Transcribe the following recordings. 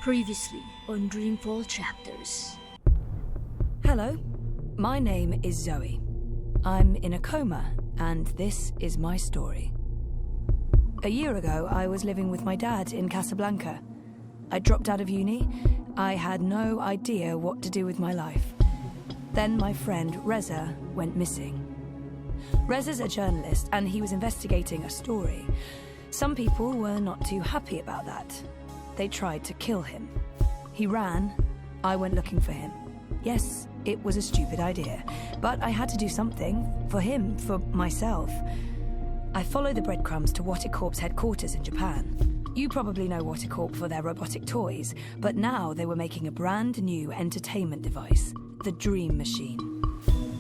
Previously on Dreamfall Chapters. Hello, my name is Zoe. I'm in a coma, and this is my story. A year ago, I was living with my dad in Casablanca. I dropped out of uni. I had no idea what to do with my life. Then my friend Reza went missing. Reza's a journalist, and he was investigating a story. Some people were not too happy about that. They tried to kill him. He ran. I went looking for him. Yes, it was a stupid idea, but I had to do something for him, for myself. I followed the breadcrumbs to Waticorp's headquarters in Japan. You probably know Waticorp for their robotic toys, but now they were making a brand new entertainment device, the Dream Machine.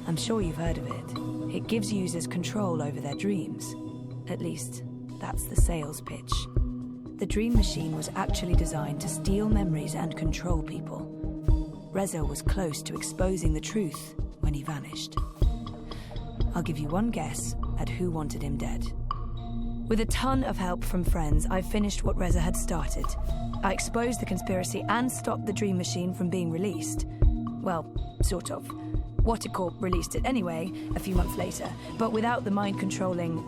I'm sure you've heard of it. It gives users control over their dreams. At least, that's the sales pitch. The Dream Machine was actually designed to steal memories and control people. Reza was close to exposing the truth when he vanished. I'll give you one guess at who wanted him dead. With a ton of help from friends, I finished what Reza had started. I exposed the conspiracy and stopped the Dream Machine from being released. Well, sort of. Waticorp released it anyway, a few months later, but without the mind-controlling,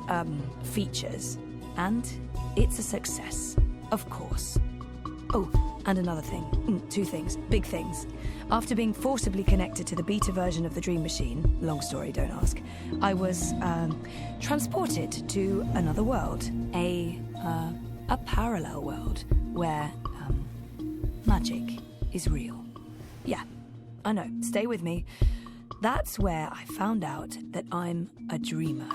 features. And it's a success, of course. Oh, and another thing. Two things. Big things. After being forcibly connected to the beta version of the Dream Machine, long story, don't ask, I was, transported to another world. A parallel world where, magic is real. Yeah, I know. Stay with me. That's where I found out that I'm a dreamer,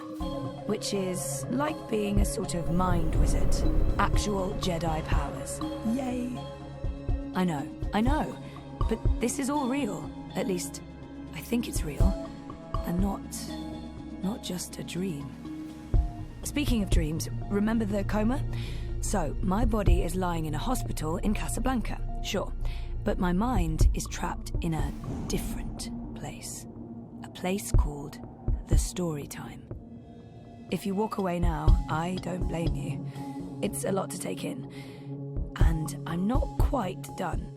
which is like being a sort of mind wizard. Actual Jedi powers. Yay! I know, but this is all real. At least, I think it's real, and not just a dream. Speaking of dreams, remember the coma? So, my body is lying in a hospital in Casablanca, sure, but my mind is trapped in a different place. A place called the Storytime. If you walk away now, I don't blame you. It's a lot to take in. And I'm not quite done.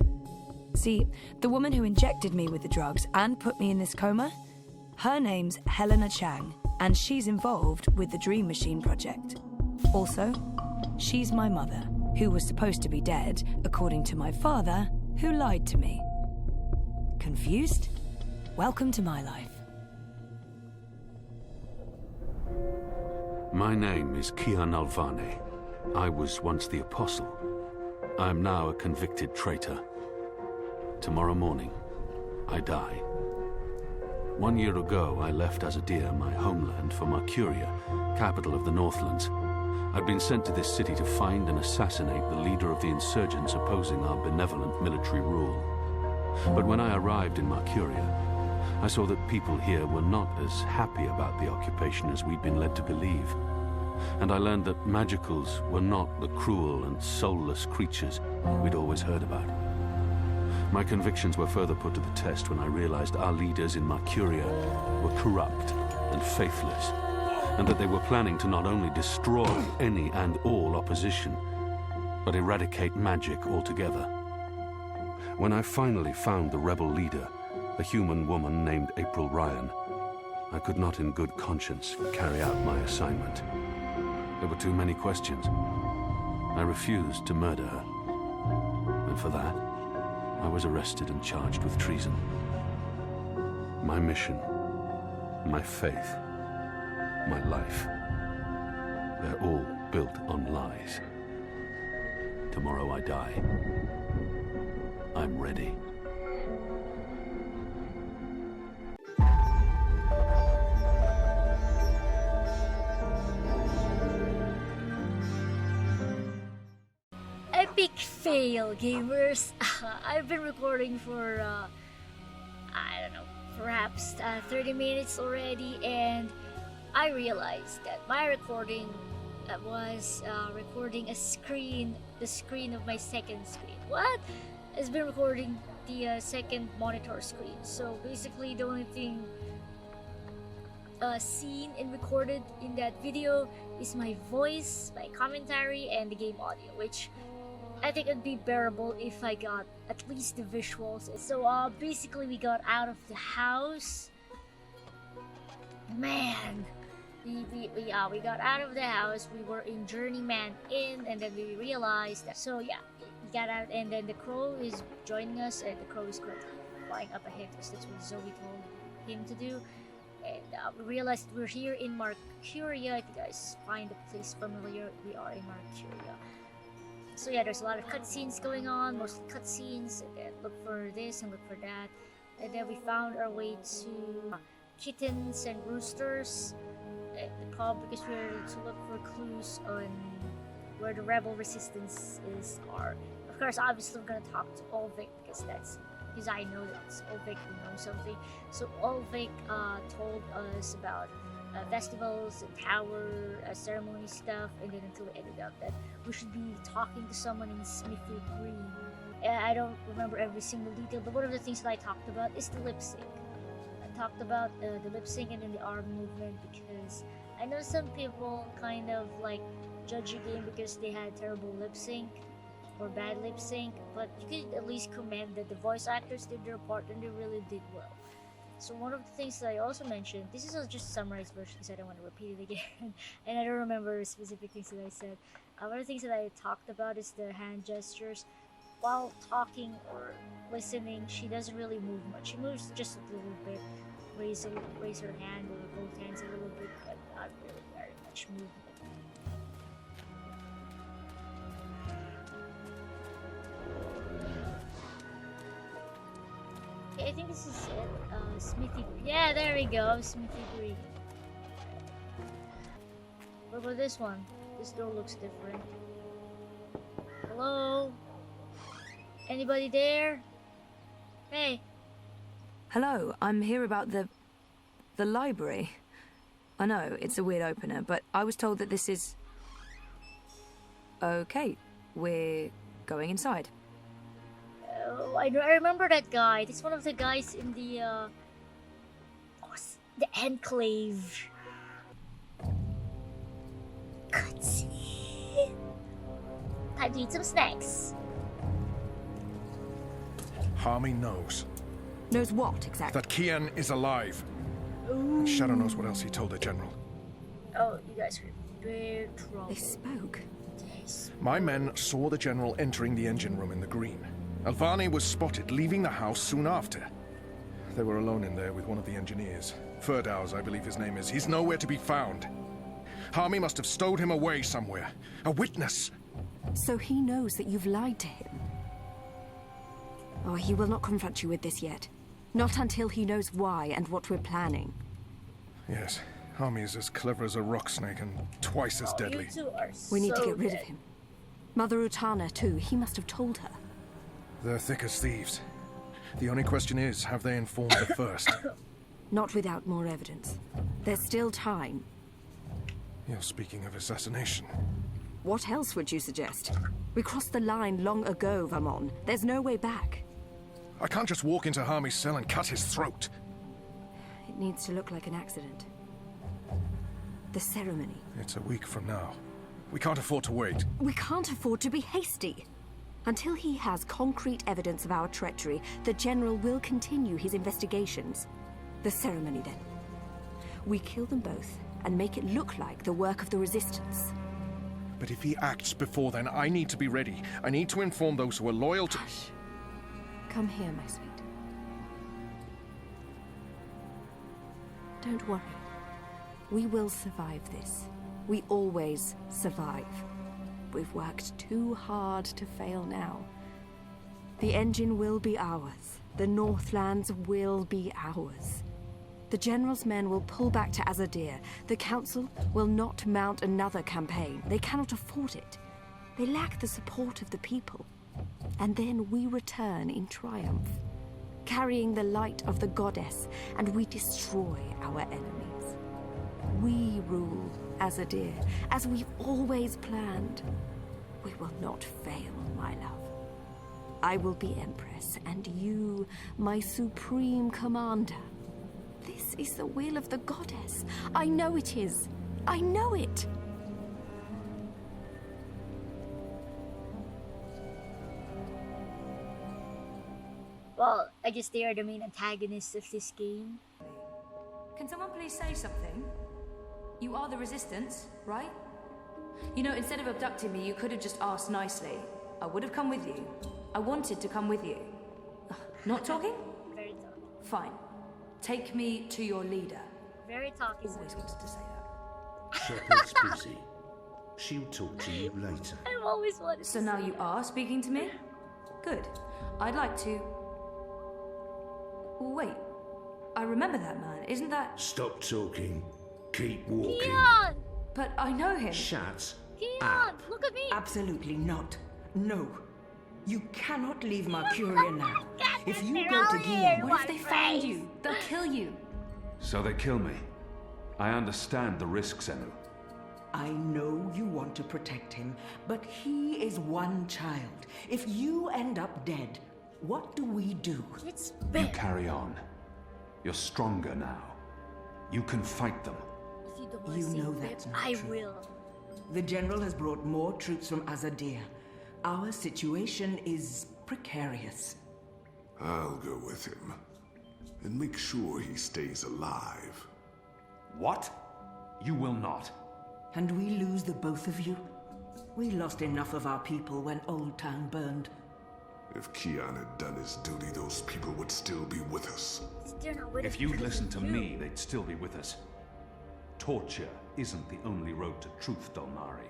See, the woman who injected me with the drugs and put me in this coma, her name's Helena Chang, and she's involved with the Dream Machine project. Also, she's my mother, who was supposed to be dead, according to my father, who lied to me. Confused? Welcome to my life. My name is Kian Alvane. I was once the Apostle. I am now a convicted traitor. Tomorrow morning, I die. 1 year ago, I left Azadir, my homeland, for Mercuria, capital of the Northlands. I'd been sent to this city to find and assassinate the leader of the insurgents opposing our benevolent military rule. But when I arrived in Mercuria, I saw that people here were not as happy about the occupation as we'd been led to believe. And I learned that magicals were not the cruel and soulless creatures we'd always heard about. My convictions were further put to the test when I realized our leaders in Mercuria were corrupt and faithless, and that they were planning to not only destroy any and all opposition, but eradicate magic altogether. When I finally found the rebel leader, a human woman named April Ryan, I could not in good conscience carry out my assignment. There were too many questions. I refused to murder her. And for that, I was arrested and charged with treason. My mission, my faith, my life, they're all built on lies. Tomorrow I die. I'm ready. Epic fail, gamers. I've been recording for, I don't know, perhaps 30 minutes already, and I realized that my recording was recording the screen of my second screen. What? It's been recording the second monitor screen. So basically the only thing seen and recorded in that video is my voice, my commentary, and the game audio, which I think it'd be bearable if I got at least the visuals. So basically we got out of the house. Man, we got out of the house. We were in Journeyman Inn, and then we realized that. So yeah, we got out, and then the crow is joining us, and the crow is flying up ahead because that's what Zoe told him to do. And we realized we're here in Mercuria. If you guys find the place familiar, we are in Mercuria. So yeah, there's a lot of cutscenes going on, mostly cutscenes, and then look for this and look for that. And then we found our way to kittens and roosters at the pub because we're to look for clues on where the rebel resistance are. Of course, obviously we're gonna talk to Ulvik because I know that Ulvik will know something. So Ulvik told us about festivals and tower ceremony stuff, and then until we ended up that we should be talking to someone in Smithy Green. I don't remember every single detail, but one of the things that I talked about is the lip sync. I talked about the lip sync and then the arm movement because I know some people kind of like judge a game because they had terrible lip sync or bad lip sync, but you could at least commend that the voice actors did their part and they really did well. So one of the things that I also mentioned, this is just a summarized version because I don't want to repeat it again, and I don't remember specific things that I said. One of the things that I talked about is the hand gestures. While talking or listening, she doesn't really move much. She moves just a little bit, raise her hand or both hands a little bit, but not really very much movement. I think this is it. Smithy. Yeah, there we go. Smithy Green. What about this one? This door looks different. Hello? Anybody there? Hey. Hello, I'm here about the library. I know, it's a weird opener, but I was told that this is... Okay, we're going inside. I remember that guy. That's one of the guys in the Enclave. Cutscene. Time to eat some snacks. Harmy knows. Knows what, exactly? That Kian is alive. Ooh. And Shadow knows what else he told the General. Oh, you guys are in big trouble. They spoke. My men saw the General entering the engine room in the green. Alvani was spotted leaving the house soon after. They were alone in there with one of the engineers. Ferdaus, I believe his name is. He's nowhere to be found. Harmy must have stowed him away somewhere. A witness. So he knows that you've lied to him? Oh, he will not confront you with this yet. Not until he knows why and what we're planning. Yes, Harmy is as clever as a rock snake and twice as deadly. You two are We need to so get rid dead. of him. Mother Utana, too. He must have told her. They're thick as thieves. The only question is, have they informed her first? Not without more evidence. There's still time. You're speaking of assassination. What else would you suggest? We crossed the line long ago, Vamon. There's no way back. I can't just walk into Harmy's cell and cut his throat. It needs to look like an accident. The ceremony. It's a week from now. We can't afford to wait. We can't afford to be hasty. Until he has concrete evidence of our treachery, the General will continue his investigations. The ceremony, then. We kill them both and make it look like the work of the Resistance. But if he acts before then, I need to be ready. I need to inform those who are loyal to... Hush. Come here, my sweet. Don't worry. We will survive this. We always survive. We've worked too hard to fail now. The engine will be ours. The Northlands will be ours. The General's men will pull back to Azadir. The Council will not mount another campaign. They cannot afford it. They lack the support of the people. And then we return in triumph, carrying the light of the goddess, and we destroy our enemies. We rule Azadir, as we've always planned. We will not fail, my love. I will be Empress, and you, my supreme commander. This is the will of the goddess. I know it is. I know it. Well, I guess they are the main antagonists of this game. Can someone please say something? You are the Resistance, right? You know, instead of abducting me, you could have just asked nicely. I would have come with you. I wanted to come with you. Not talking? Very talky. Fine. Take me to your leader. Very talky. Always wanted to say that. Shepard's busy. She'll talk to you later. I've always wanted So to now say you that. are speaking to me? Good. I'd like to... Wait. I remember that man. Isn't that... Stop talking. Keep walking. Keon! But I know him. Shut Keon! up. Look at me! Absolutely not. No. You cannot leave Mercuria now. If you They're go all to here. Guion, What if they find you? They'll kill you. So they kill me. I understand the risks, Enu. I know you want to protect him, but he is one child. If you end up dead, what do we do? It's You bad. carry on. You're stronger now. You can fight them. If you don't want You to know save that's them, not I true. will. The General has brought more troops from Azadir. Our situation is precarious. I'll go with him and make sure he stays alive. What? You will not. And we lose the both of you? We lost enough of our people when Old Town burned. If Keon had done his duty, those people would still be with us. They're not with us If you'd because listened to of you. me, they'd still be with us. Torture isn't the only road to truth, Dolmari.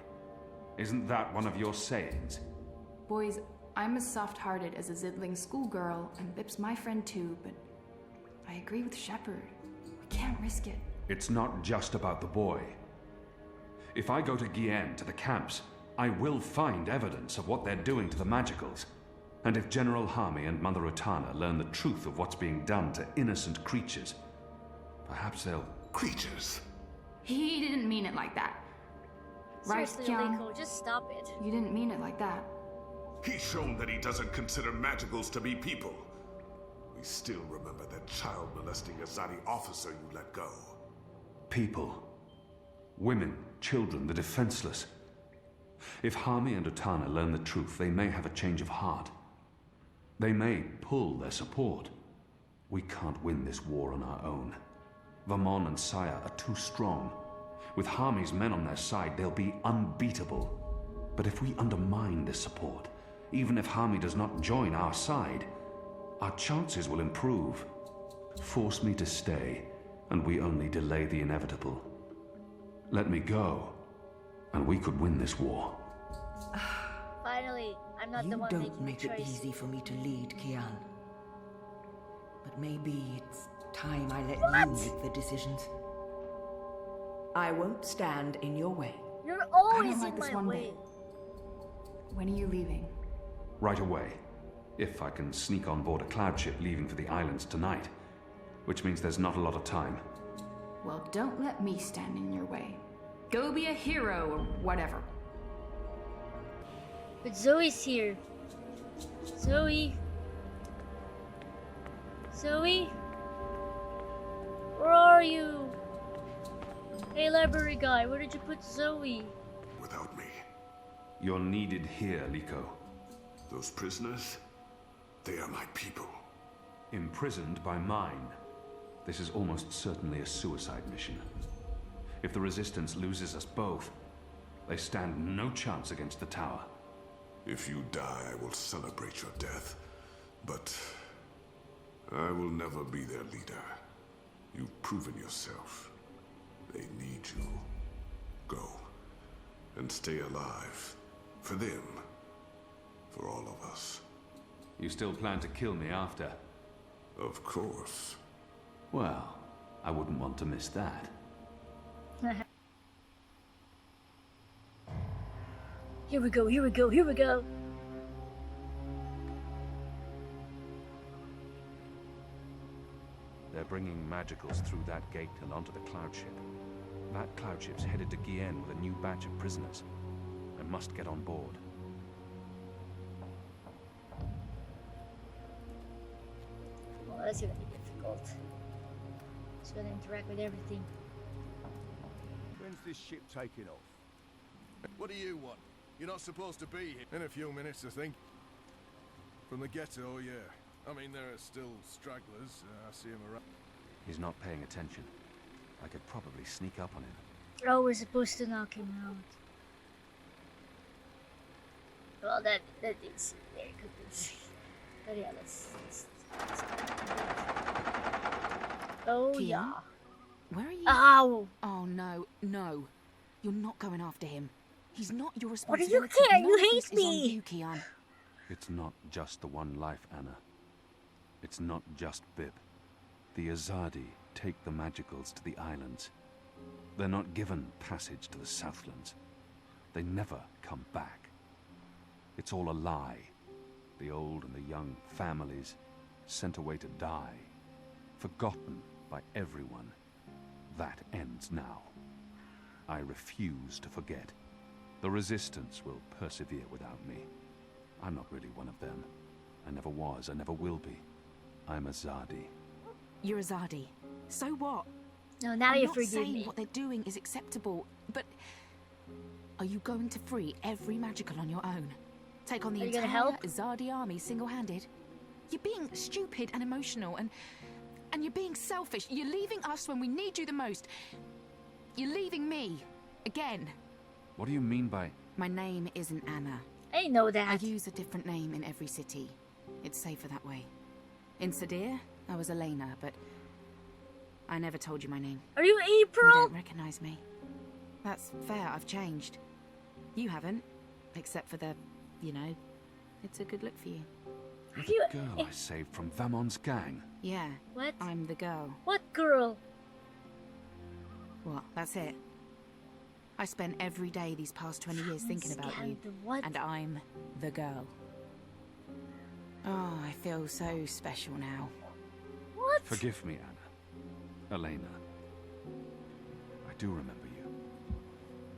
Isn't that one of your sayings? Boys, I'm as soft-hearted as a Zidling schoolgirl, and Bip's my friend too, but I agree with Shepard. We can't risk it. It's not just about the boy. If I go to Guienne, to the camps, I will find evidence of what they're doing to the Magicals. And if General Harmy and Mother Utana learn the truth of what's being done to innocent creatures, perhaps they'll... Creatures. He didn't mean it like that. Right, Seriously, John? Aliko, just stop it. You didn't mean it like that. He's shown that he doesn't consider Magicals to be people. We still remember that child-molesting Azadi officer you let go. People. Women, children, the defenseless. If Harmy and Utana learn the truth, they may have a change of heart. They may pull their support. We can't win this war on our own. Vamon and Saya are too strong. With Harmy's men on their side, they'll be unbeatable. But if we undermine this support, even if Harmy does not join our side, our chances will improve. Force me to stay, and we only delay the inevitable. Let me go, and we could win this war. Finally, I'm not the You one don't making make the it choice. easy for me to lead, Kian. But maybe it's time I let What? you make the decisions. I won't stand in your way. You're I always don't like in this my one way. bit. When are you leaving? Right away, if I can sneak on board a cloud ship leaving for the islands tonight. Which means there's not a lot of time. Well, don't let me stand in your way. Go be a hero or whatever. But Zoe's here. Zoe? Zoe? Where are you? Hey, library guy, where did you put Zoe? Without me, You're needed here, Liko. those prisoners, they are my people. Imprisoned by mine. This is almost certainly a suicide mission. If the Resistance loses us both, they stand no chance against the tower. If you die, I will celebrate your death. But I will never be their leader. You've proven yourself. They need you. Go. And stay alive. For them. For all of us. You still plan to kill me after? Of course. Well, I wouldn't want to miss that. Here we go, here we go, here we go. They're bringing Magicals through that gate and onto the cloud ship. That cloud ship's headed to Guienne with a new batch of prisoners. I must get on board. Well, that's gonna be difficult. Just gonna interact with everything. When's this ship taking off? What do you want? You're not supposed to be here. In a few minutes, I think. From the ghetto, yeah. I mean, there are still stragglers. I see him around. He's not paying attention. I could probably sneak up on him. Oh, we're supposed to knock him out. Well, that is very convincing. But yeah, let's oh, Kian? yeah. Where are you? Ow! Oh, no, no. You're not going after him. He's not your What do responsibility. you care? None You of hate this is on me! you, Kian. It's not just the one life, Anna. It's not just Bib. The Azadi take the Magicals to the islands. They're not given passage to the Southlands. They never come back. It's all a lie. The old and the young families sent away to die, forgotten by everyone. That ends now. I refuse to forget. The Resistance will persevere without me. I'm not really one of them. I never was, I never will be. I'm a Zadi. You're a Zadi. So what? No, now I'm you not forgive saying me. what they're doing is acceptable, but are you going to free every magical on your own? Take on the Are you gonna entire help? Zadi army single-handed? You're being stupid and emotional, and you're being selfish. You're leaving us when we need you the most. You're leaving me. Again. What do you mean by... My name isn't Anna. I know that. I use a different name in every city. It's safer that way. In Sadir, I was Elena, but I never told you my name. Are you You April? don't recognize me. That's fair, I've changed. You haven't, except for the, you know, it's a good look for you. Are The you... girl I saved from Vamon's gang. Yeah, What? I'm the girl. What girl? What, that's it? I spent every day these past 20 years thinking about you, What? and I'm the girl. Oh, I feel so special now. What? Forgive me, Anna. Elena. I do remember you.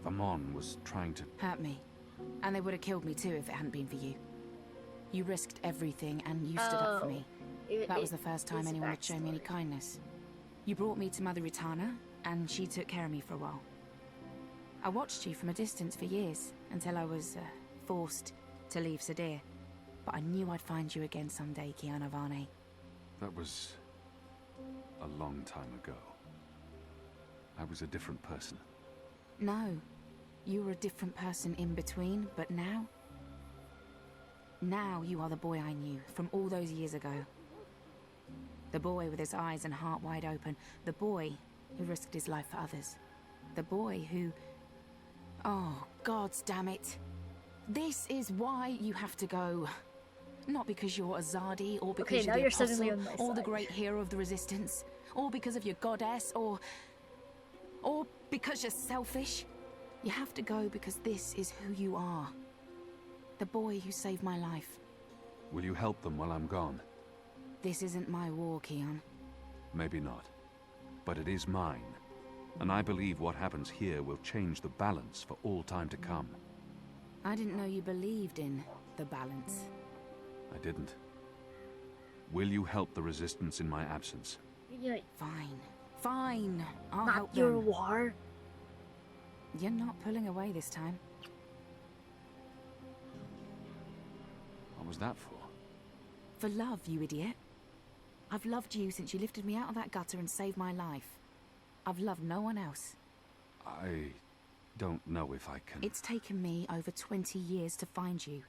Vamon was trying to... Hurt me. And they would have killed me too if it hadn't been for you. You risked everything and you stood up for me. That was the first time anyone had shown me any kindness. You brought me to Mother Ritana, and she took care of me for a while. I watched you from a distance for years, until I was forced to leave Sadir. But I knew I'd find you again someday, Kiana Varney. That was... a long time ago. I was a different person. No, you were a different person in between, but now... Now you are the boy I knew from all those years ago. The boy with his eyes and heart wide open. The boy who risked his life for others. The boy who... Oh, gods damn it. This is why you have to go. Not because you're a Zadi, or because now you're you're the suddenly apostle, on my or the side. great hero of the Resistance, or because of your goddess, or because you're selfish. You have to go because this is who you are. The boy who saved my life. Will you help them while I'm gone? This isn't my war, Kian. Maybe not. But it is mine. And I believe what happens here will change the balance for all time to come. I didn't know you believed in the balance. I didn't. Will you help the Resistance in my absence? Fine. Fine. I'll Not help your them. war. You're not pulling away this time. What was that for? For love, you idiot. I've loved you since you lifted me out of that gutter and saved my life. I've loved no one else. I don't know if I can... It's taken me over 20 years to find you.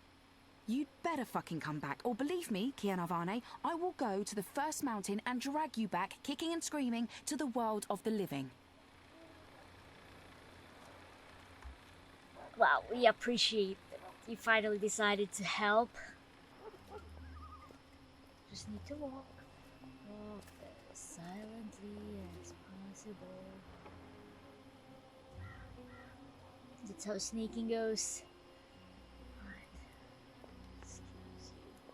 You'd better fucking come back, or believe me, Kiana Varney, I will go to the first mountain and drag you back, kicking and screaming, to the world of the living. Wow, we appreciate that you finally decided to help. Just need to walk. Walk as silently as possible. That's how sneaking goes. Alright. Excuse you.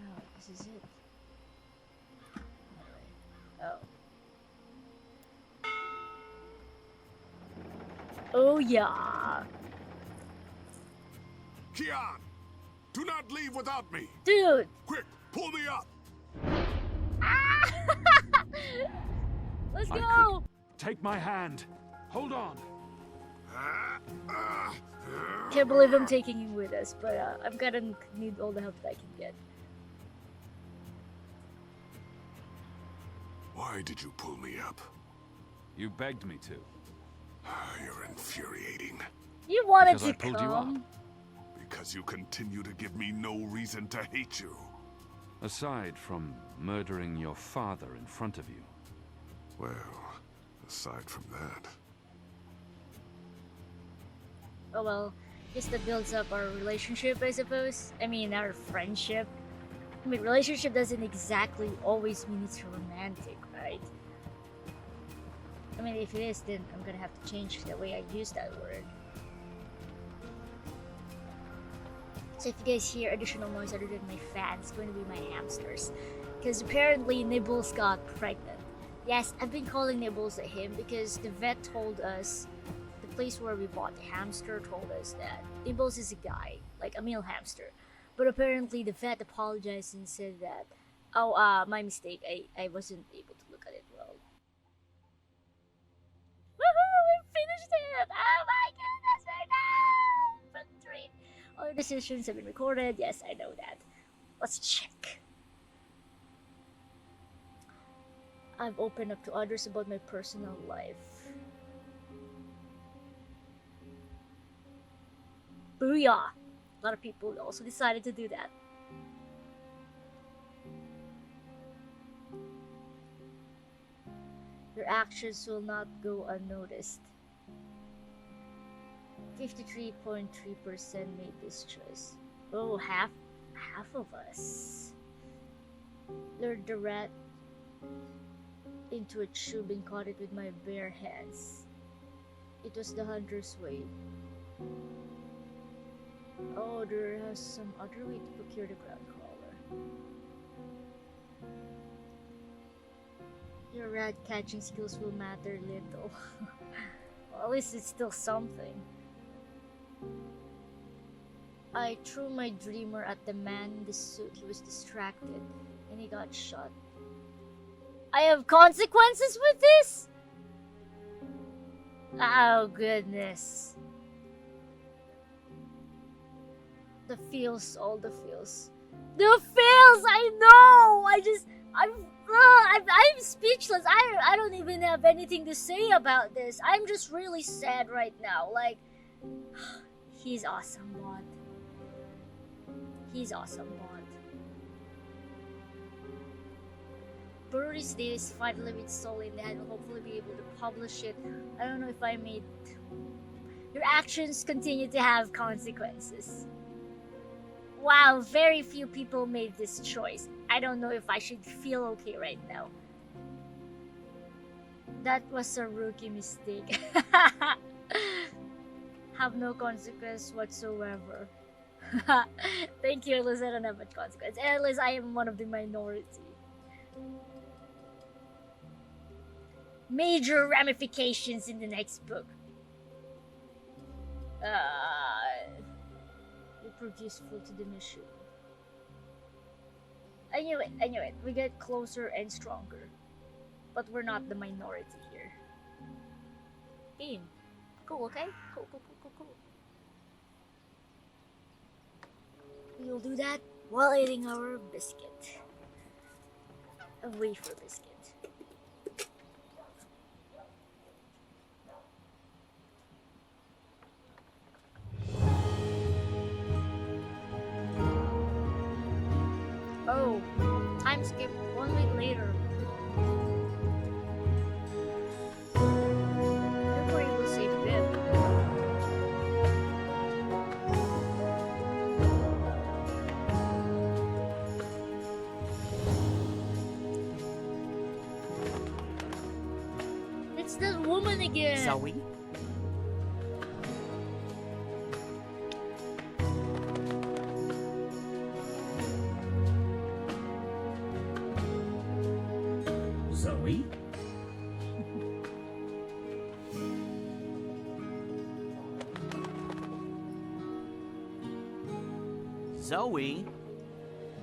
Oh, this is it. Oh. Oh yeah. Kian! Do not leave without me! Dude! Quick, pull me up! Let's I go! could... Take my hand! Hold on! Can't believe I'm taking him with us, but I'm gonna need all the help that I can get. Why did you pull me up? You begged me to. You're infuriating. You wanted because to I pulled you up. Because you continue to give me no reason to hate you. Aside from murdering your father in front of you. Well, aside from that... Oh well, guess that builds up our relationship, I suppose. I mean, our friendship. I mean, relationship doesn't exactly always mean it's romantic, right? I mean, if it is, then I'm gonna have to change the way I use that word. So if you guys hear additional noise other than my fan, it's going to be my hamsters. Because apparently Nibbles got pregnant. Yes, I've been calling Nibbles at him because the vet told us, the place where we bought the hamster told us that Nibbles is a guy, like a male hamster. But apparently the vet apologized and said that, oh, my mistake, I wasn't able to look at it well. Woohoo! We finished it! Oh my goodness, we're done! But 3. All your decisions have been recorded. Yes, I know that. Let's check. I've opened up to others about my personal life. Booyah! A lot of people also decided to do that. Your actions will not go unnoticed. 53.3% made this choice. Oh, half of us. Lured the rat into a tube and caught it with my bare hands. It was the hunter's way. Oh, there is some other way to procure the ground crawler. Your rat catching skills will matter little. Well, at least it's still something. I threw my dreamer at the man in the suit. He was distracted and he got shot. I have consequences with this? Oh goodness. The feels, all the feels. The feels, I know! I'm speechless. I don't even have anything to say about this. I'm just really sad right now. Like, he's awesome, bot. He's awesome, bot. Brewery's Day is finally with Soul in the hand. I'll hopefully be able to publish it. I don't know if I made... Your actions continue to have consequences. Wow, very few people made this choice. I don't know if I should feel okay right now. That was a rookie mistake. Have no consequence whatsoever. Thank you, Liz. I don't have much consequence. And Liz, I am one of the minority. Major ramifications in the next book. We prove useful to the mission. I knew it. We get closer and stronger. But we're not the minority here. Game. Cool, okay? Cool. We'll do that while eating our biscuit. A wafer biscuit. Oh, time skip 1 week later. Before you will save Bib. It's that woman again. Zoe? Zoe? Zoe?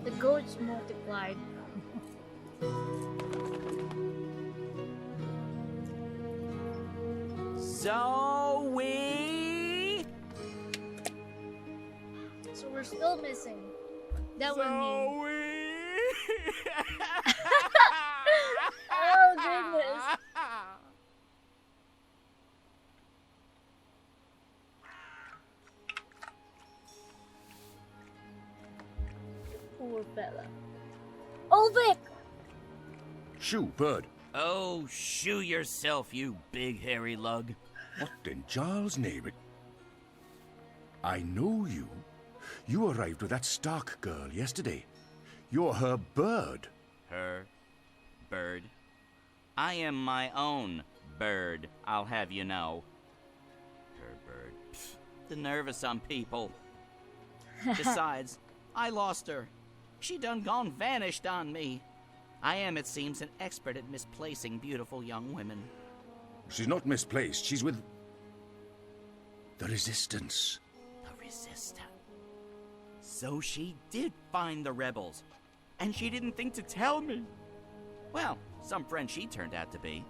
The goats multiplied. Zoe? we're still missing. That one me. Oh goodness. Poor fella. Ulvik! Shoo, bird. Oh, shoo yourself, you big hairy lug. What in Charles' name? I know you. You arrived with that Stark girl yesterday. You're her bird. Her bird? I am my own bird, I'll have you know. Her bird. Pfft, the nerve of some people. Besides, I lost her. She done gone vanished on me. I am, it seems, an expert at misplacing beautiful young women. She's not misplaced. She's with the Resistance. The Resistance. So she did find the rebels, and she didn't think to tell me. Well, some friend she turned out to be.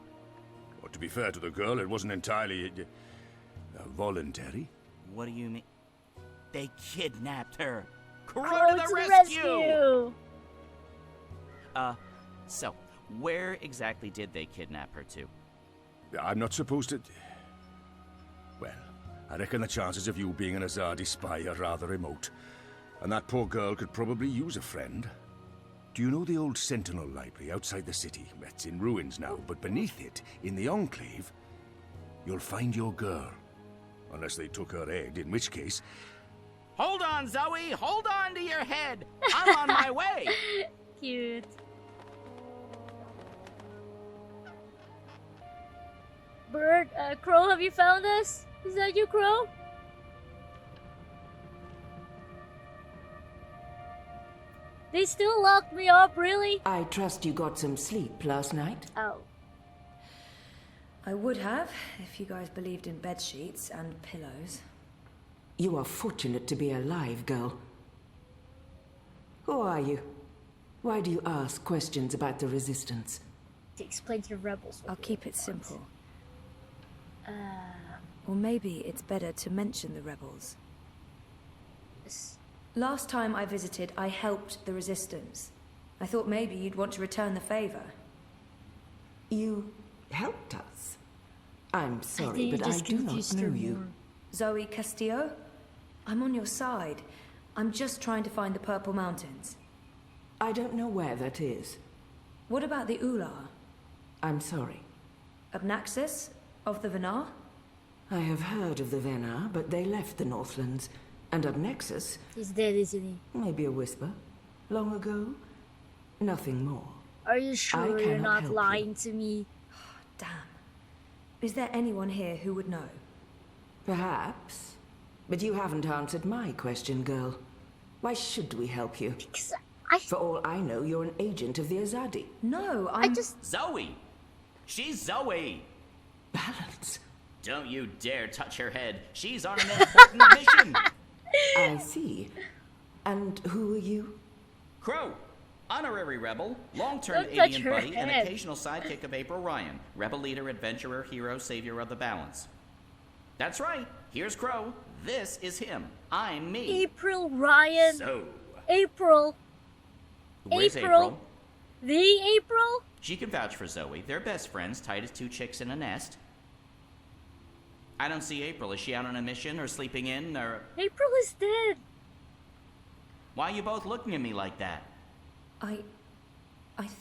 Well, to be fair to the girl, it wasn't entirely voluntary. What do you mean? They kidnapped her. Crow to the rescue! So, where exactly did they kidnap her to? I'm not supposed to... Well, I reckon the chances of you being an Azadi spy are rather remote. And that poor girl could probably use a friend. Do you know the old Sentinel Library outside the city? It's in ruins now, but beneath it, in the Enclave, you'll find your girl. Unless they took her head, in which case... Hold on, Zoe! Hold on to your head! I'm on my way! Cute. Bird, Crow, have you found us? Is that you, Crow? They still locked me up, really? I trust you got some sleep last night? Oh. I would have, if you guys believed in bed sheets and pillows. You are fortunate to be alive, girl. Who are you? Why do you ask questions about the Resistance? To explain to the rebels. I'll keep it simple. Or maybe it's better to mention the rebels. Last time I visited, I helped the Resistance. I thought maybe you'd want to return the favor. You helped us? I'm sorry, but I do not know you. Zoe Castillo? I'm on your side. I'm just trying to find the Purple Mountains. I don't know where that is. What about the Ular? I'm sorry. Abnaxis? Of the Venar? I have heard of the Venar, but they left the Northlands. And Abnexus... He's dead, isn't he? Maybe a whisper. Long ago? Nothing more. Are you sure you're not lying to me? Damn. Is there anyone here who would know? Perhaps. But you haven't answered my question, girl. Why should we help you? Because For all I know, you're an agent of the Azadi. No, I just... Zoe! She's Zoe! Balance. Don't you dare touch her head. She's on an important mission! I see. And who are you? Crow, honorary rebel, long-term Don't touch alien her buddy, and head. occasional sidekick of April Ryan. Rebel leader, adventurer, hero, savior of the balance. That's right. Here's Crow. This is him. I'm me. April Ryan. So. April. Where's April? The April? She can vouch for Zoe. They're best friends, tight as two chicks in a nest. I don't see April. Is she out on a mission or sleeping in or... April is dead. Why are you both looking at me like that? I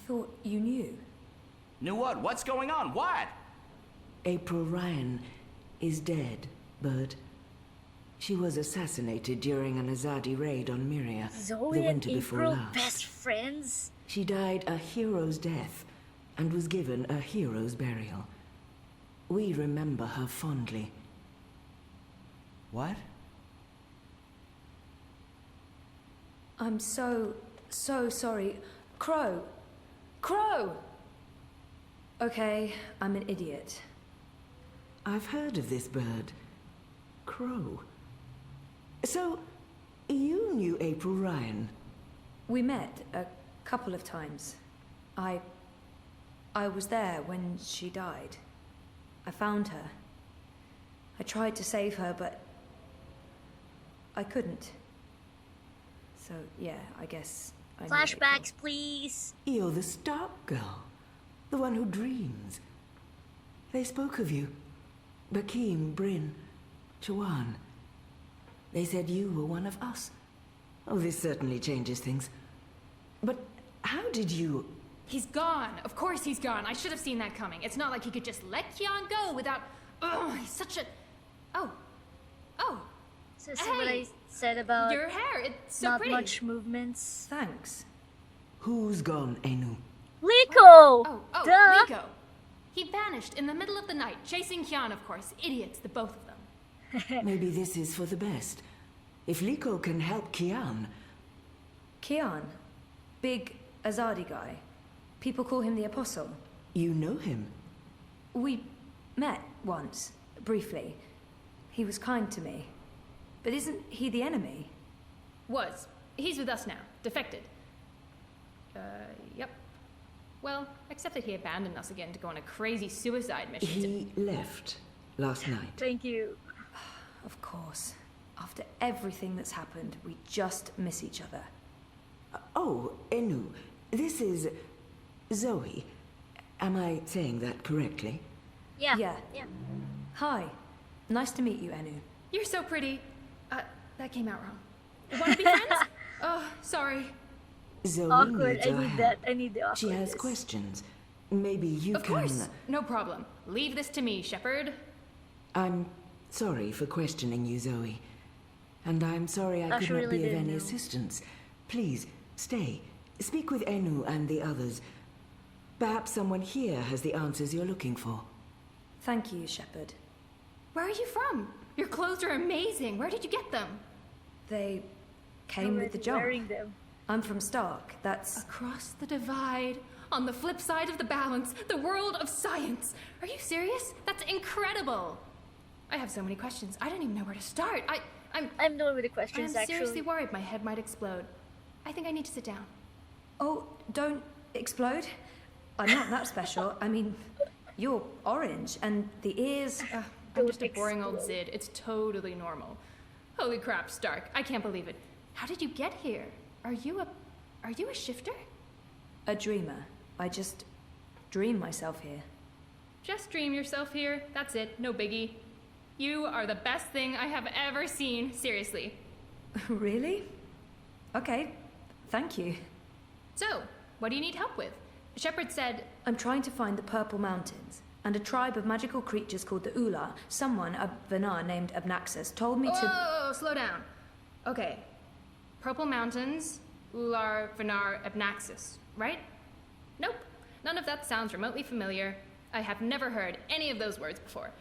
thought you knew. Knew what? What's going on? What? April Ryan is dead, Bird. She was assassinated during an Azadi raid on Myria Zoe the winter and before April, last. best friends? She died a hero's death and was given a hero's burial. We remember her fondly. What? I'm so sorry. Crow! Crow! Okay, I'm an idiot. I've heard of this bird. Crow. So, you knew April Ryan? We met a couple of times. I was there when she died. I found her. I tried to save her, but I couldn't. So, yeah, I guess I knew Flashbacks, please. You're the Stark girl. The one who dreams. They spoke of you. Bakeem, Bryn, Chawan. They said you were one of us. Oh, this certainly changes things. But how did you... He's gone. Of course he's gone. I should have seen that coming. It's not like he could just let Kian go without... Ugh, he's such a... Oh. So see what I said about your hair. It's so not pretty. much movements. Thanks. Who's gone, Enu? Liko! Oh, Duh! Liko. He vanished in the middle of the night, chasing Kian, of course. Idiots, the both of them. Maybe this is for the best. If Liko can help Kian... Kian? Big Azadi guy. People call him the Apostle. You know him? We met once, briefly. He was kind to me. But isn't he the enemy? Was. He's with us now. Defected. Yep. Well, except that he abandoned us again to go on a crazy suicide mission. He left last night. Thank you. Of course. After everything that's happened, we just miss each other. Oh, Enu, this is Zoe. Am I saying that correctly? Yeah. Yeah. Hi. Nice to meet you, Enu. You're so pretty. That came out wrong. Want to be friends? Oh, sorry. Zoe Awkward. needs I our need help. that. I need the awkwardness. She has questions. Maybe you Of can... course. No problem. Leave this to me, Shepard. I'm sorry for questioning you, Zoe. And I'm sorry I Oh, could she not really be of didn't any know. assistance. Please, stay. Speak with Enu and the others. Perhaps someone here has the answers you're looking for. Thank you, Shepard. Where are you from? Your clothes are amazing. Where did you get them? They came with the jump. Wearing them. I'm from Stark. That's... Across the divide, on the flip side of the balance, the world of science. Are you serious? That's incredible. I have so many questions. I don't even know where to start. I'm done with the questions, I'm actually. seriously worried my head might explode. I think I need to sit down. Oh, don't explode. I'm not that special. I mean, you're orange, and the ears... I'm just a boring old Zid. It's totally normal. Holy crap, Stark. I can't believe it. How did you get here? Are you a shifter? A dreamer. I just dream myself here. Just dream yourself here. That's it. No biggie. You are the best thing I have ever seen. Seriously. Really? Okay. Thank you. So, what do you need help with? Shepard said... I'm trying to find the Purple Mountains, and a tribe of magical creatures called the Ula. Someone, a Vanar named Abnaxus, told me to... Oh, slow down. Okay. Purple Mountains, Ular, Vanar, Abnaxus, right? Nope. None of that sounds remotely familiar. I have never heard any of those words before.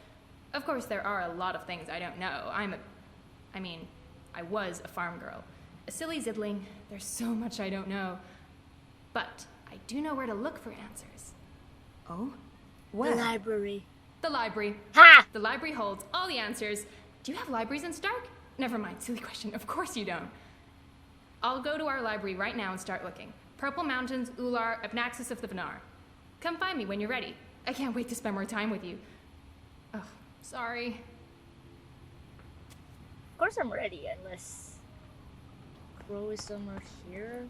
Of course, there are a lot of things I don't know. I was a farm girl. A silly zidling. There's so much I don't know. But I do know where to look for answers. Oh? Where? The library. The library. Ha! The library holds all the answers. Do you have libraries in Stark? Never mind, silly question. Of course you don't. I'll go to our library right now and start looking. Purple Mountains, Ular, Abnaxus of the Vanar. Come find me when you're ready. I can't wait to spend more time with you. Oh, sorry. Of course I'm ready, unless... Crow is somewhere here?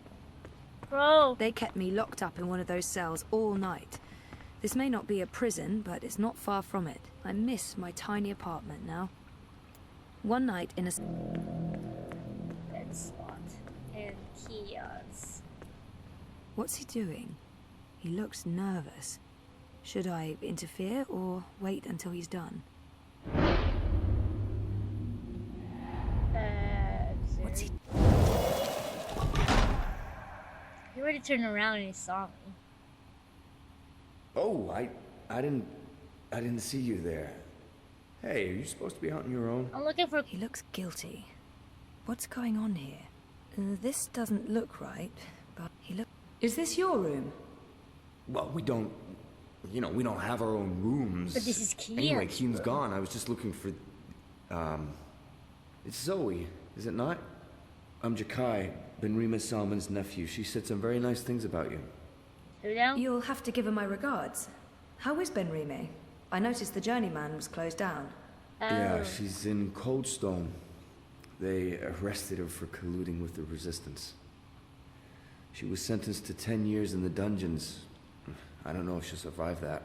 Crow! They kept me locked up in one of those cells all night. This may not be a prison, but it's not far from it. I miss my tiny apartment now. One night in a... Bed slot. And kiosks. What's he doing? He looks nervous. Should I interfere or wait until he's done? What's he... He already turned around and he saw me. Oh, I didn't see you there. Hey, are you supposed to be out on your own? I'm looking for... He looks guilty. What's going on here? This doesn't look right, but he look... Is this your room? Well, we don't have our own rooms. But this is Kian. Anyway, Kian's gone. I was just looking for... It's Zoe, is it not? I'm Jakai, Benrima Salman's nephew. She said some very nice things about you. Who now? You'll have to give her my regards. How is Benrime? I noticed the Journeyman was closed down. Yeah, she's in Coldstone. They arrested her for colluding with the Resistance. She was sentenced to 10 years in the dungeons. I don't know if she'll survive that.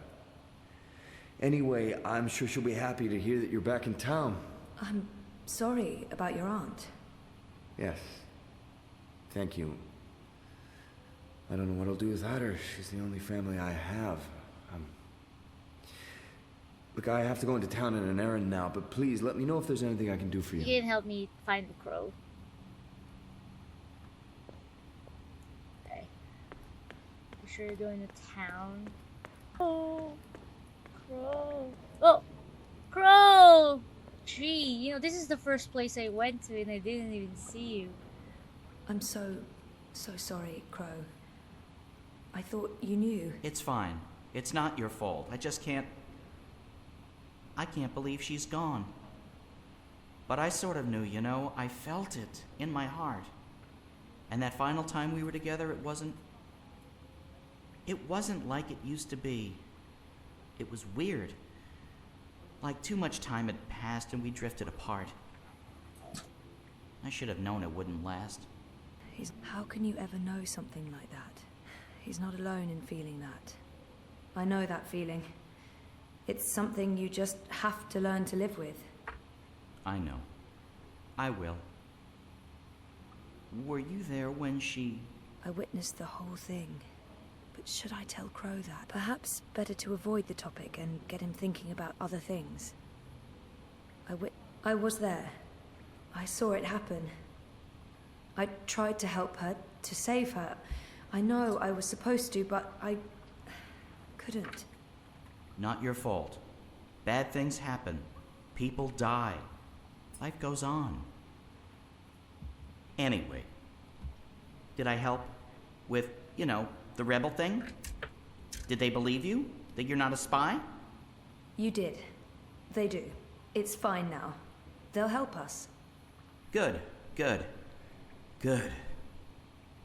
Anyway, I'm sure she'll be happy to hear that you're back in town. I'm sorry about your aunt. Yes. Thank you. I don't know what I'll do without her. She's the only family I have. Look, I have to go into town on an errand now, but please let me know if there's anything I can do for you. You can help me find the crow. Okay. You sure you're going to town? Oh, crow. Oh, crow! Gee, you know, this is the first place I went to and I didn't even see you. I'm so sorry, Crow. I thought you knew. It's fine. It's not your fault. I just can't... I can't believe she's gone. But I sort of knew, you know. I felt it in my heart. And that final time we were together, it wasn't like it used to be. It was weird. Like too much time had passed and we drifted apart. I should have known it wouldn't last. How can you ever know something like that? He's not alone in feeling that. I know that feeling. It's something you just have to learn to live with. I know. I will. Were you there when she... I witnessed the whole thing. But should I tell Crow that? Perhaps better to avoid the topic and get him thinking about other things. I was there. I saw it happen. I tried to help her, to save her. I know I was supposed to, but I couldn't. Not your fault. Bad things happen. People die. Life goes on. Anyway, did I help with, you know, the rebel thing? Did they believe you? That you're not a spy? You did. They do. It's fine now. They'll help us. Good, good, good.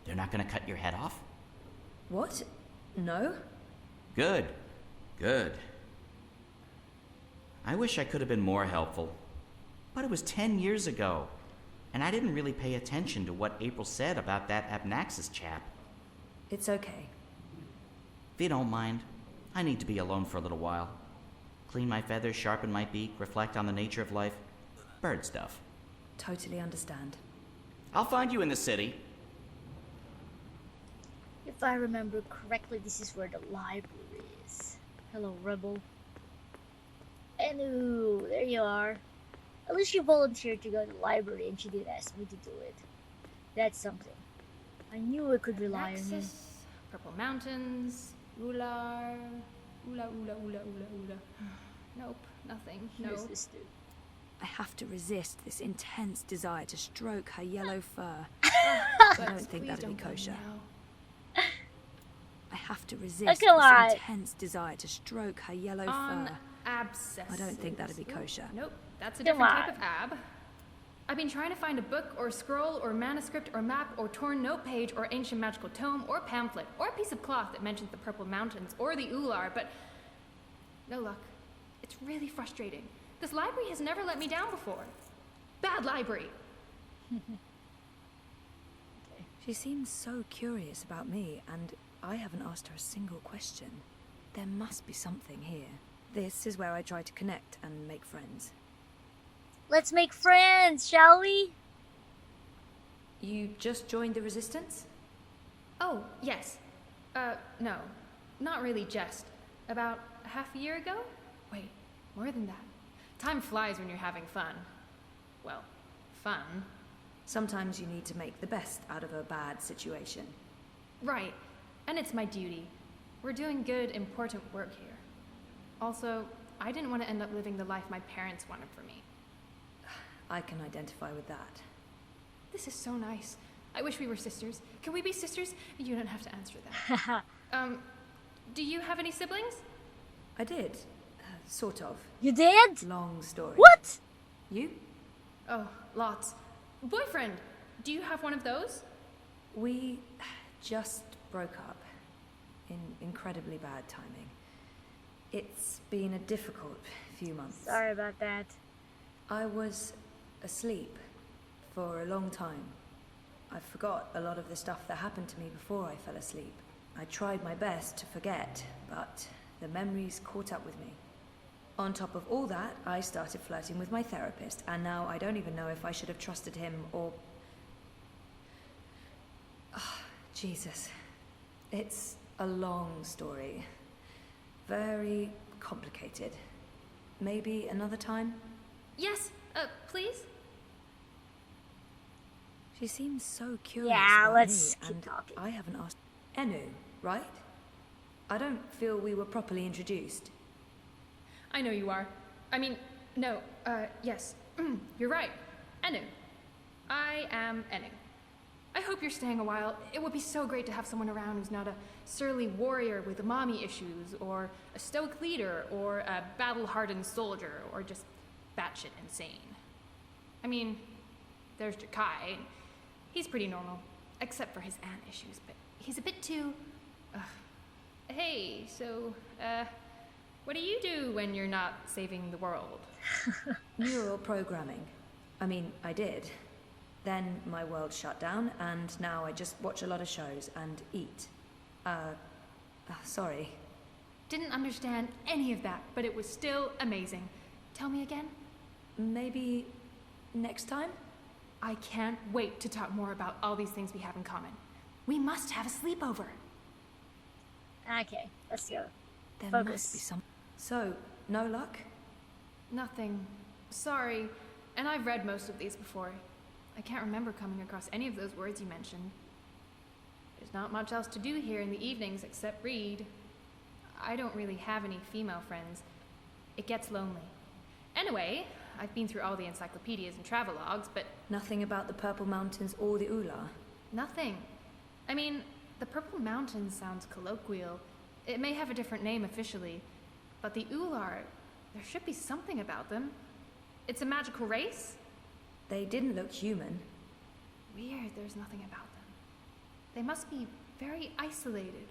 They're not gonna cut your head off? What? No? Good, good. I wish I could have been more helpful. But it was 10 years ago, and I didn't really pay attention to what April said about that Abnaxis chap. It's okay. If you don't mind, I need to be alone for a little while. Clean my feathers, sharpen my beak, reflect on the nature of life. Bird stuff. Totally understand. I'll find you in the city. If I remember correctly, this is where the library is. Hello, Rebel. And ooh, there you are. At least you volunteered to go to the library and she didn't ask me to do it. That's something. I knew I could rely on you. Purple Mountains, Ular, Ula. Nope, nothing. No. Here's this dude. I have to resist this intense desire to stroke her yellow fur. I don't think that'd be kosher. I have to resist this intense desire to stroke her yellow fur. Abscess. I don't think that'd be kosher. Nope, that's a different type of ab. I've been trying to find a book or scroll or manuscript or map or torn note page or ancient magical tome or pamphlet or a piece of cloth that mentions the Purple Mountains or the Ular, but no luck. It's really frustrating. This library has never let me down before. Bad library. She seems so curious about me, and I haven't asked her a single question. There must be something here. This is where I try to connect and make friends. Let's make friends, shall we? You just joined the Resistance? Oh, yes. No. Not really just. About half a year ago? Wait, more than that. Time flies when you're having fun. Well, fun. Sometimes you need to make the best out of a bad situation. Right. And it's my duty. We're doing good, important work here. Also, I didn't want to end up living the life my parents wanted for me. I can identify with that. This is so nice. I wish we were sisters. Can we be sisters? You don't have to answer that. Do you have any siblings? I did. Sort of. You did? Long story. What? You? Oh, lots. Boyfriend, do you have one of those? We just broke up. In incredibly bad timing. It's been a difficult few months. Sorry about that. I was asleep for a long time. I forgot a lot of the stuff that happened to me before I fell asleep. I tried my best to forget, but the memories caught up with me. On top of all that, I started flirting with my therapist, and now I don't even know if I should have trusted him or... Oh, Jesus. It's a long story. Very complicated. Maybe another time? Yes, please? She seems so curious Yeah, about let's me, keep and talking. I haven't asked... Enu, right? I don't feel we were properly introduced. I know you are. I mean, no, yes. You're right. Enu. I am Enu. I hope you're staying a while. It would be so great to have someone around who's not a surly warrior with mommy issues, or a stoic leader, or a battle-hardened soldier, or just batshit insane. I mean, there's Decay. He's pretty normal, except for his aunt issues, but he's a bit too... Hey, so, what do you do when you're not saving the world? Neural programming. I mean, I did. Then my world shut down, and now I just watch a lot of shows and eat. Sorry. Didn't understand any of that, but it was still amazing. Tell me again? Maybe next time? I can't wait to talk more about all these things we have in common. We must have a sleepover. Okay, let's go. There Focus. must be some... So, no luck? Nothing. Sorry. And I've read most of these before. I can't remember coming across any of those words you mentioned. There's not much else to do here in the evenings except read. I don't really have any female friends. It gets lonely. Anyway, I've been through all the encyclopedias and travelogues, but... Nothing about the Purple Mountains or the Ular? Nothing. I mean, the Purple Mountains sounds colloquial. It may have a different name officially, but the Ular, there should be something about them. It's a magical race? They didn't look human. Weird, there's nothing about them. They must be very isolated,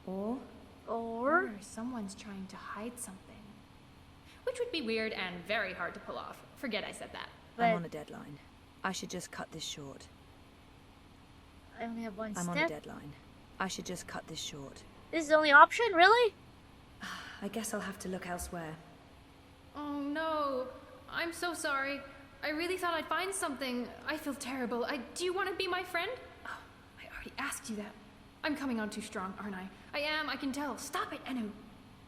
or someone's trying to hide something. Which would be weird and very hard to pull off. Forget I said that. I'm on a deadline. I should just cut this short. I only have one I'm step. on a deadline. I should just cut this short. This is the only option, really? I guess I'll have to look elsewhere. Oh no, I'm so sorry. I really thought I'd find something. I feel terrible. Do you want to be my friend? Oh, I already asked you that. I'm coming on too strong, aren't I? I am, I can tell. Stop it, Enu.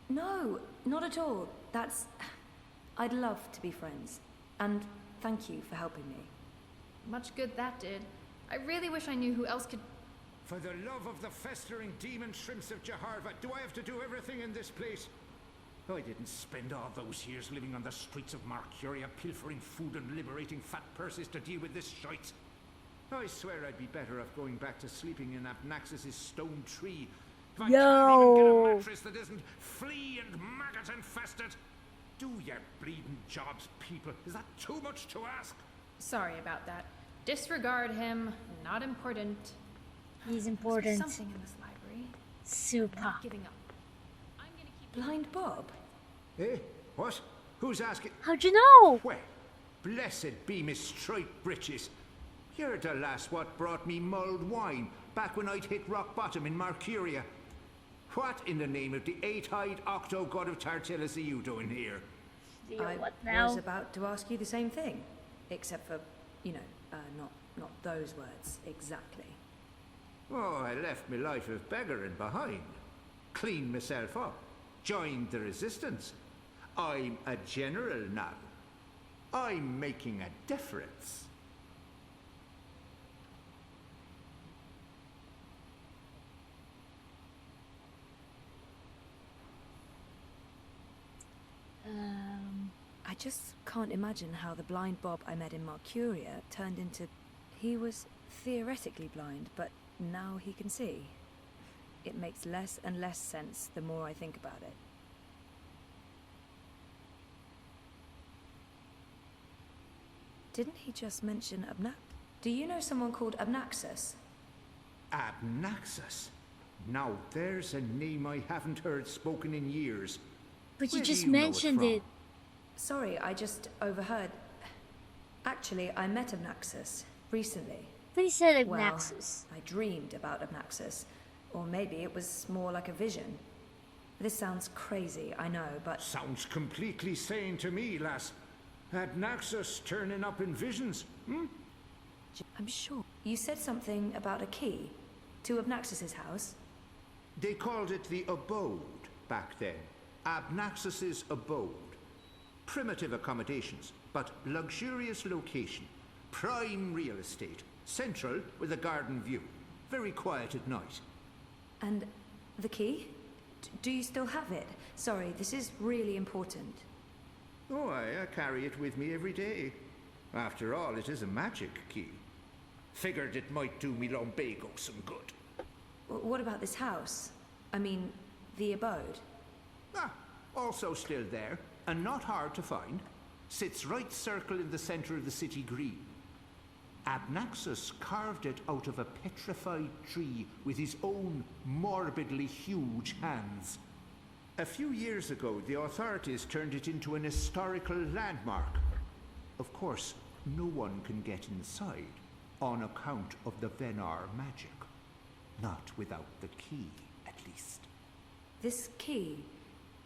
No, not at all. That's... I'd love to be friends. And thank you for helping me. Much good that did. I really wish I knew who else could... For the love of the festering demon shrimps of Jaharva, do I have to do everything in this place? I didn't spend all those years living on the streets of Marcuria, pilfering food and liberating fat purses to deal with this shite. I swear I'd be better off going back to sleeping in Abnaxis' stone tree. If I can't even get a mattress that isn't flea and maggot infested. Do your bleeding jobs, people. Is that too much to ask? Sorry about that. Disregard him. Not important. He's important. There's something in this library. Super. I'm not giving up. Blind Bob? Eh? What? Who's asking? How'd you know? Well, blessed be Miss Striped Britches. You're the lass what brought me mulled wine back when I'd hit rock bottom in Marcuria. What in the name of the eight-eyed octo-god of Tartellus are you doing here? I was about to ask you the same thing. Except for, you know, not those words exactly. Oh, I left my life of beggaring behind. Cleaned myself up. Joined the resistance. I'm a general now. I'm making a difference. I just can't imagine how the blind Bob I met in Marcuria turned into... He was theoretically blind, but now he can see. It makes less and less sense the more I think about it. Didn't he just mention Do you know someone called Abnaxis? Abnaxis? Now there's a name I haven't heard spoken in years. But you Where do just know mentioned from? it. Sorry, I just overheard. Actually, I met Abnaxus recently. But he said Well, Abnaxus. I dreamed about Abnaxus. Or maybe it was more like a vision. This sounds crazy, I know, but... Sounds completely sane to me, lass. Abnaxus turning up in visions, hmm? I'm sure. You said something about a key to Abnaxus's house? They called it the abode back then. Abnaxus's abode. Primitive accommodations, but luxurious location. Prime real estate. Central with a garden view. Very quiet at night. And the key? Do you still have it? Sorry, this is really important. Oh, I carry it with me every day. After all, it is a magic key. Figured it might do me lumbago some good. What about this house? I mean, the abode? Ah, also still there, and not hard to find. Sits right circle in the center of the city green. Abnaxus carved it out of a petrified tree with his own morbidly huge hands. A few years ago, the authorities turned it into an historical landmark. Of course, no one can get inside, on account of the Venar magic. Not without the key, at least. This key,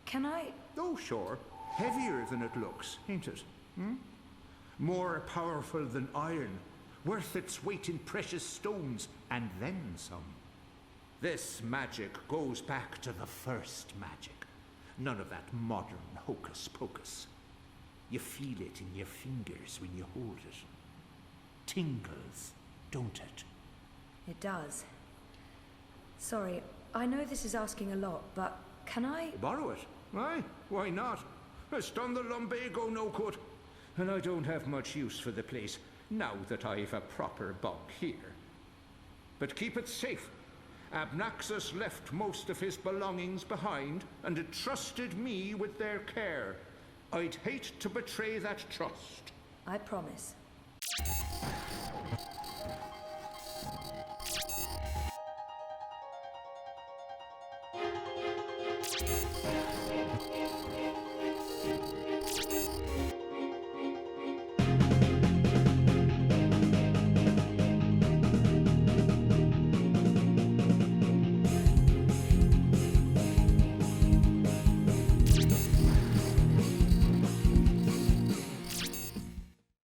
can I... Oh, sure. Heavier than it looks, ain't it? Hmm? More powerful than iron. Worth its weight in precious stones, and then some. This magic goes back to the first magic. None of that modern hocus pocus. You feel it in your fingers when you hold it. Tingles, don't it? It does. Sorry, I know this is asking a lot, but can I... Borrow it? Aye, why not? It's done the lumbago no good. And I don't have much use for the place, now that I've a proper bunk here. But keep it safe. Abnaxus left most of his belongings behind and entrusted me with their care. I'd hate to betray that trust. I promise.